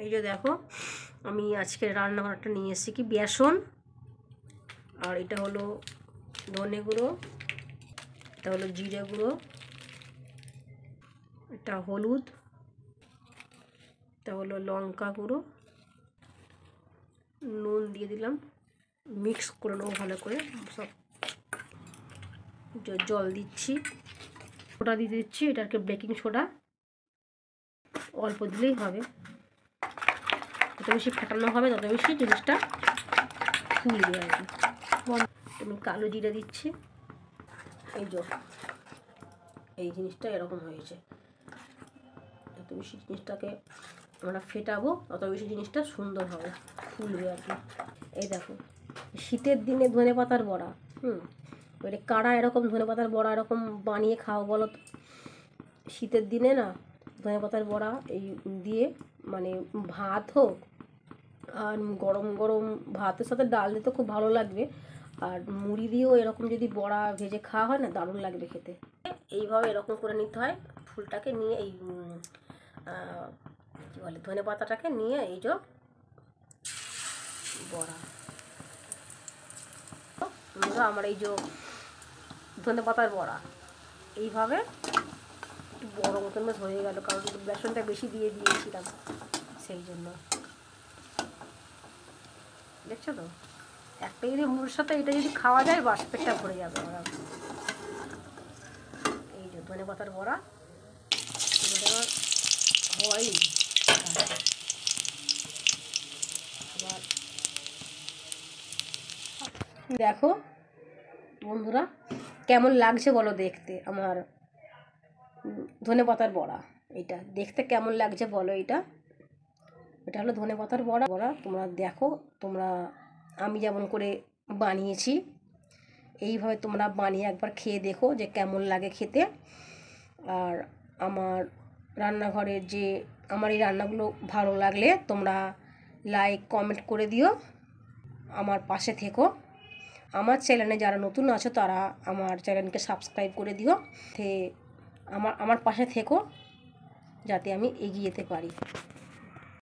এই যে দেখো আমি আজকে রান্নাঘরটা নিয়ে এসেছি কি বেসন, আর এটা হলো ধনে গুঁড়ো, এটা হলো জিরে গুঁড়ো, এটা হলুদ, এটা হলো লঙ্কা গুঁড়ো, নুন দিয়ে দিলাম, মিক্স করে নেবো ভালো করে। সব জল দিচ্ছি, সোডা দিয়ে দিচ্ছি, এটাকে বেকিং সোডা অল্প দিলেই হবে, যত বেশি ফাটানো হবে তত বেশি জিনিসটা ফুলবে আর কি। আমি কালো জিরা দিচ্ছি, এই যে এই জিনিসটা এরকম হয়েছে। যত বেশি জিনিসটাকে আমরা ফেটাবো তত বেশি জিনিসটা সুন্দর হবে, ফুলবে আর কি। এই দেখো শীতের দিনে ধনে পাতার বড়া, এবারে কারা এরকম ধনে পাতার বড়া এরকম বানিয়ে খাও বলো তো? শীতের দিনে না ধনে পাতার বড়া এই দিয়ে মানে ভাত হোক আর গরম গরম ভাতের সাথে ডাল দিতে খুব ভালো লাগবে, আর মুড়ি দিয়েও এরকম যদি বড়া ভেজে খাওয়া হয় না দারুণ লাগবে খেতে। এইভাবে এরকম করে নিতে হয়, ফুলটাকে নিয়ে এই কী বলে ধনে পাতাটাকে নিয়ে এই যে বড়া আমার এই যে ধনে পাতার বড়া এইভাবে একটু বড়ো মতন বেশ হয়ে গেল, কারণ বেসনটা বেশি দিয়ে দিয়েছিলাম সেই জন্য। দেখছো তো একটা যদি মুড়ির সাথে এটা যদি খাওয়া যায় বাস পেটটা ভরে যাবে আমার। এই যে ধনে পাতার বড়া এবার হয়নি, আবার দেখো বন্ধুরা কেমন লাগছে বলো দেখতে আমার ধনে পাতার বড়া। এটা দেখতে কেমন লাগছে বলো? এটা হলো ধনে পাতার বড়া। তোমরা দেখো, তোমরা আমি যেমন করে বানিয়েছি এইভাবে তোমরা বানিয়ে একবার খেয়ে দেখো যে কেমন লাগে খেতে। আর আমার রান্নাঘরের যে আমার এই রান্নাগুলো ভালো লাগলে তোমরা লাইক কমেন্ট করে দিও, আমার পাশে থেকো। আমার চ্যানেলে যারা নতুন আছো তারা আমার চ্যানেলকে সাবস্ক্রাইব করে দিও, আমার পাশে থেকো যাতে আমি এগিয়ে যেতে পারি।